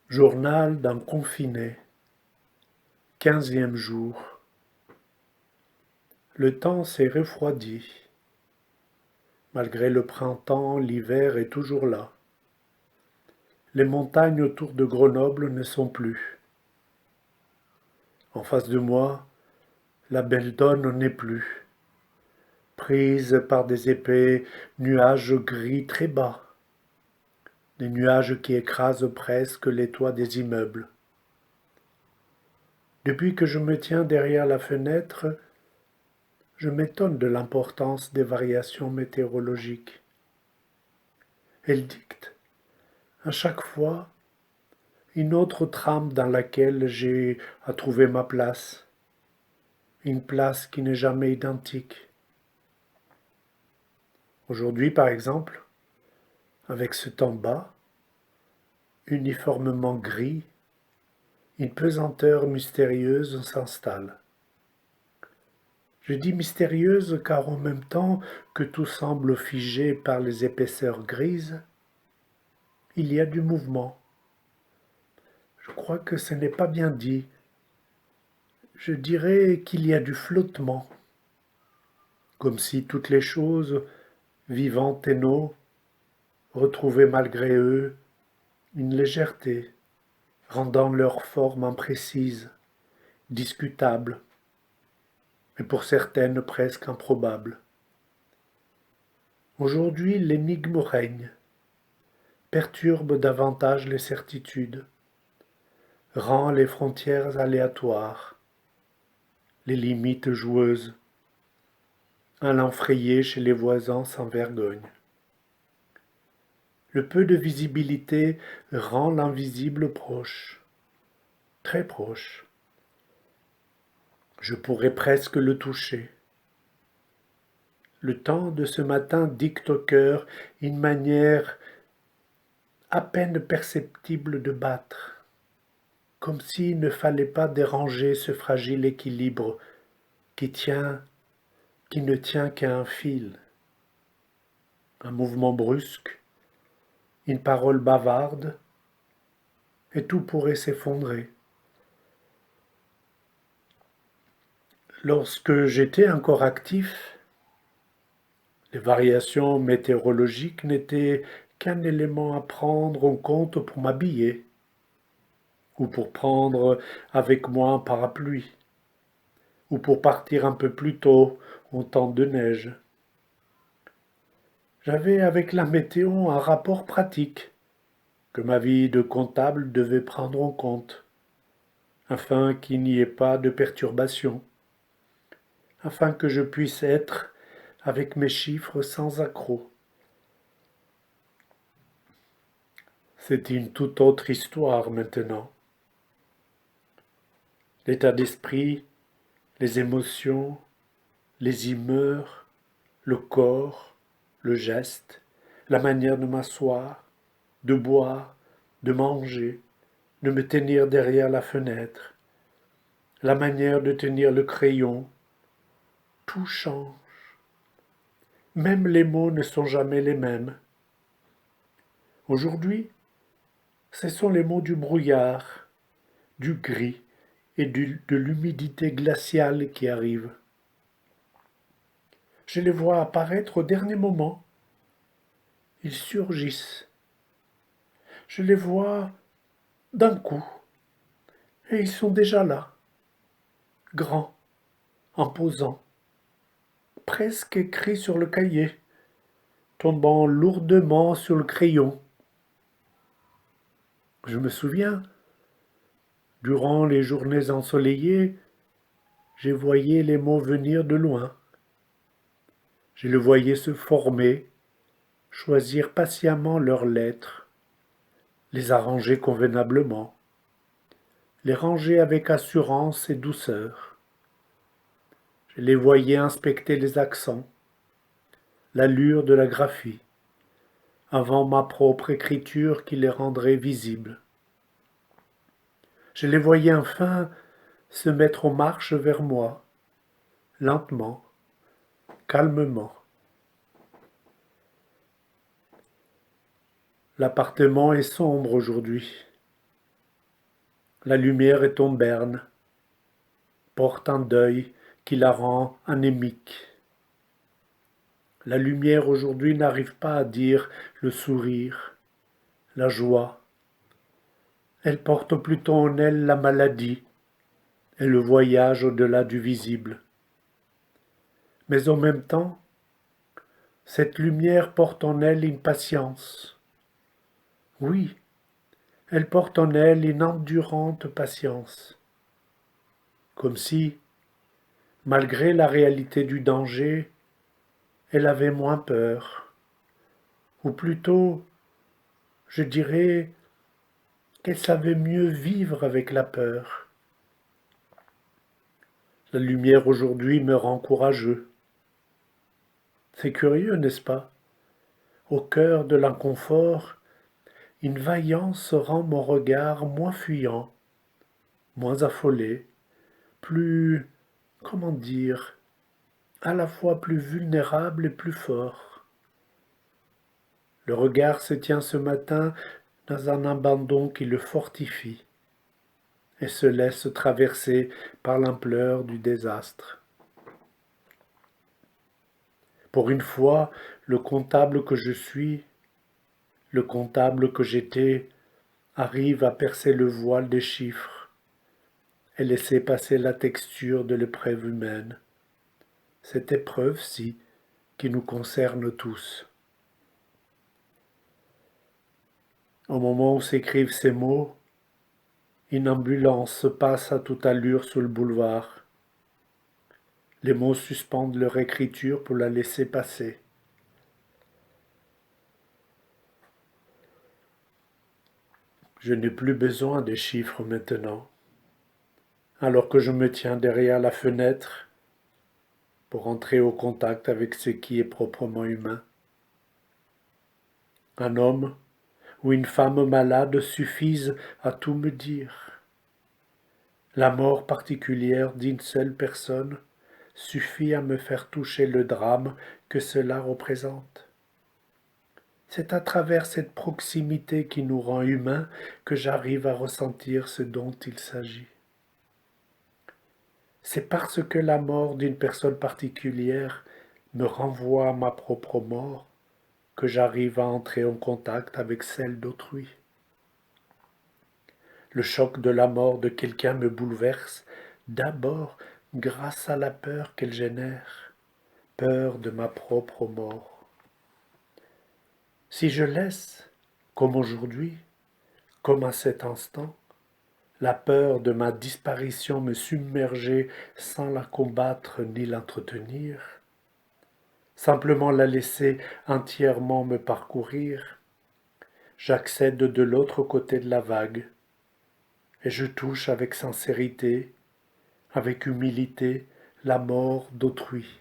Journal d'un confiné, 15e jour. Le temps s'est refroidi. Malgré le printemps, l'hiver est toujours là. Les montagnes autour de Grenoble ne sont plus. En face de moi, la belle Donne n'est plus, prise par des épais nuages gris très bas, des nuages qui écrasent presque les toits des immeubles. Depuis que je me tiens derrière la fenêtre, je m'étonne de l'importance des variations météorologiques. Elles dictent, à chaque fois, une autre trame dans laquelle j'ai à trouver ma place, une place qui n'est jamais identique. Aujourd'hui, par exemple, avec ce temps bas, uniformément gris, une pesanteur mystérieuse s'installe. Je dis mystérieuse car en même temps que tout semble figé par les épaisseurs grises, il y a du mouvement. Je crois que ce n'est pas bien dit. Je dirais qu'il y a du flottement, comme si toutes les choses, vivantes et non, retrouvaient malgré eux une légèreté, rendant leur forme imprécise, discutable, et pour certaines presque improbable. Aujourd'hui, l'énigme règne, perturbe davantage les certitudes, rend les frontières aléatoires, les limites joueuses, allant frayer chez les voisins sans vergogne. Le peu de visibilité rend l'invisible proche, très proche. Je pourrais presque le toucher. Le temps de ce matin dicte au cœur une manière à peine perceptible de battre, comme s'il ne fallait pas déranger ce fragile équilibre qui tient, qui ne tient qu'à un fil. Un mouvement brusque, une parole bavarde, et tout pourrait s'effondrer. Lorsque j'étais encore actif, les variations météorologiques n'étaient qu'un élément à prendre en compte pour m'habiller ou pour prendre avec moi un parapluie ou pour partir un peu plus tôt en temps de neige. J'avais avec la météo un rapport pratique que ma vie de comptable devait prendre en compte afin qu'il n'y ait pas de perturbation, afin que je puisse être avec mes chiffres sans accroc. C'est une toute autre histoire maintenant. L'état d'esprit, les émotions, les humeurs, le corps, le geste, la manière de m'asseoir, de boire, de manger, de me tenir derrière la fenêtre, la manière de tenir le crayon, tout change. Même les mots ne sont jamais les mêmes. Aujourd'hui, ce sont les mots du brouillard, du gris et de l'humidité glaciale qui arrivent. Je les vois apparaître au dernier moment. Ils surgissent. Je les vois d'un coup. Et ils sont déjà là, grands, imposants, presque écrits sur le cahier, tombant lourdement sur le crayon. Je me souviens, durant les journées ensoleillées, je voyais les mots venir de loin. Je les voyais se former, choisir patiemment leurs lettres, les arranger convenablement, les ranger avec assurance et douceur. Je les voyais inspecter les accents, l'allure de la graphie, avant ma propre écriture qui les rendrait visibles. Je les voyais enfin se mettre en marche vers moi, lentement, calmement. L'appartement est sombre aujourd'hui. La lumière est en berne, porte un deuil qui la rend anémique. La lumière aujourd'hui n'arrive pas à dire le sourire, la joie. Elle porte plutôt en elle la maladie et le voyage au-delà du visible. Mais en même temps, cette lumière porte en elle une patience. Oui, elle porte en elle une endurante patience. Comme si, malgré la réalité du danger, elle avait moins peur. Ou plutôt, je dirais qu'elle savait mieux vivre avec la peur. La lumière aujourd'hui me rend courageux. C'est curieux, n'est-ce pas? Au cœur de l'inconfort, une vaillance rend mon regard moins fuyant, moins affolé, plus, comment dire, à la fois plus vulnérable et plus fort. Le regard se tient ce matin dans un abandon qui le fortifie et se laisse traverser par l'ampleur du désastre. Pour une fois, le comptable que je suis, le comptable que j'étais, arrive à percer le voile des chiffres et laisser passer la texture de l'épreuve humaine, cette épreuve-ci qui nous concerne tous. Au moment où s'écrivent ces mots, une ambulance passe à toute allure sur le boulevard. Les mots suspendent leur écriture pour la laisser passer. Je n'ai plus besoin des chiffres maintenant, alors que je me tiens derrière la fenêtre pour entrer au contact avec ce qui est proprement humain. Un homme ou une femme malade suffisent à tout me dire. La mort particulière d'une seule personne suffit à me faire toucher le drame que cela représente. C'est à travers cette proximité qui nous rend humains que j'arrive à ressentir ce dont il s'agit. C'est parce que la mort d'une personne particulière me renvoie à ma propre mort que j'arrive à entrer en contact avec celle d'autrui. Le choc de la mort de quelqu'un me bouleverse d'abord grâce à la peur qu'elle génère, peur de ma propre mort. Si je laisse, comme aujourd'hui, comme à cet instant, la peur de ma disparition me submerger sans la combattre ni l'entretenir, simplement la laisser entièrement me parcourir, j'accède de l'autre côté de la vague et je touche avec sincérité, avec humilité, la mort d'autrui.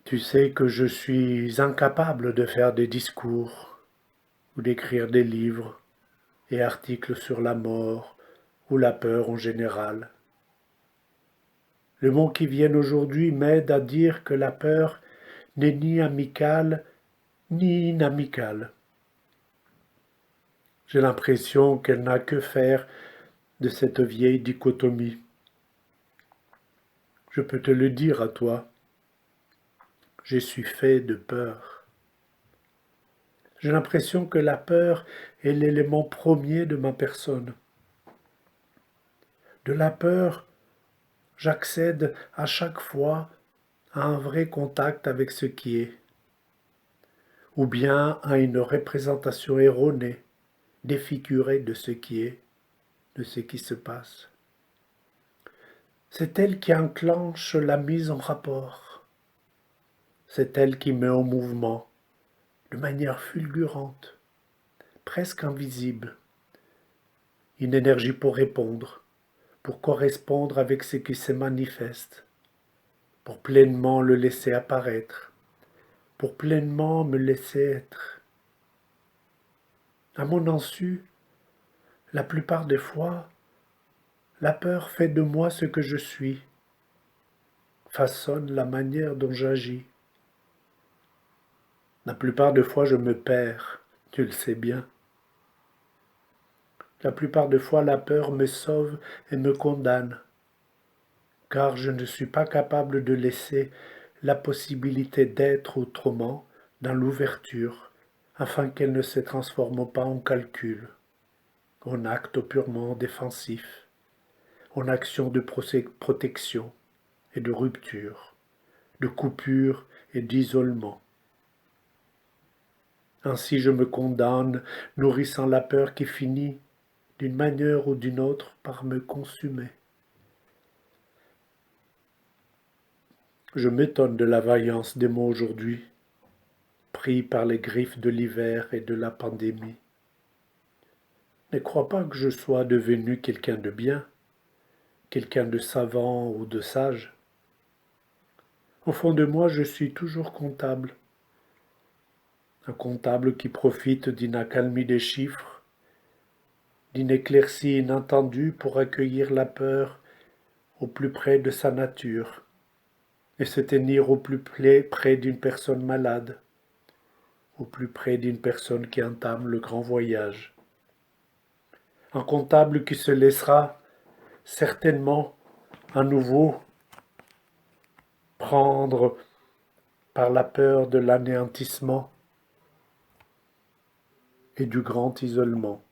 Tu sais que je suis incapable de faire des discours ou d'écrire des livres et articles sur la mort ou la peur en général. Le mot qui vient aujourd'hui m'aide à dire que la peur n'est ni amicale ni inamicale. J'ai l'impression qu'elle n'a que faire de cette vieille dichotomie. Je peux te le dire à toi, je suis fait de peur. J'ai l'impression que la peur est l'élément premier de ma personne. De la peur, j'accède à chaque fois à un vrai contact avec ce qui est, ou bien à une représentation erronée, défigurée de ce qui est, de ce qui se passe. C'est elle qui enclenche la mise en rapport. C'est elle qui met en mouvement, de manière fulgurante, presque invisible, une énergie pour répondre, pour correspondre avec ce qui se manifeste, pour pleinement le laisser apparaître, pour pleinement me laisser être. À mon insu, la plupart des fois, la peur fait de moi ce que je suis, façonne la manière dont j'agis. La plupart des fois, je me perds, tu le sais bien. La plupart des fois, la peur me sauve et me condamne, car je ne suis pas capable de laisser la possibilité d'être autrement dans l'ouverture, afin qu'elle ne se transforme pas en calcul, en acte purement défensif, en action de protection et de rupture, de coupure et d'isolement. Ainsi je me condamne, nourrissant la peur qui finit, d'une manière ou d'une autre, par me consumer. Je m'étonne de la vaillance des mots aujourd'hui, pris par les griffes de l'hiver et de la pandémie. Ne crois pas que je sois devenu quelqu'un de bien, quelqu'un de savant ou de sage. Au fond de moi, je suis toujours comptable, un comptable qui profite d'une accalmie des chiffres, d'une éclaircie inattendue pour accueillir la peur au plus près de sa nature et se tenir au plus près d'une personne malade, au plus près d'une personne qui entame le grand voyage. Un comptable qui se laissera certainement à nouveau prendre par la peur de l'anéantissement et du grand isolement.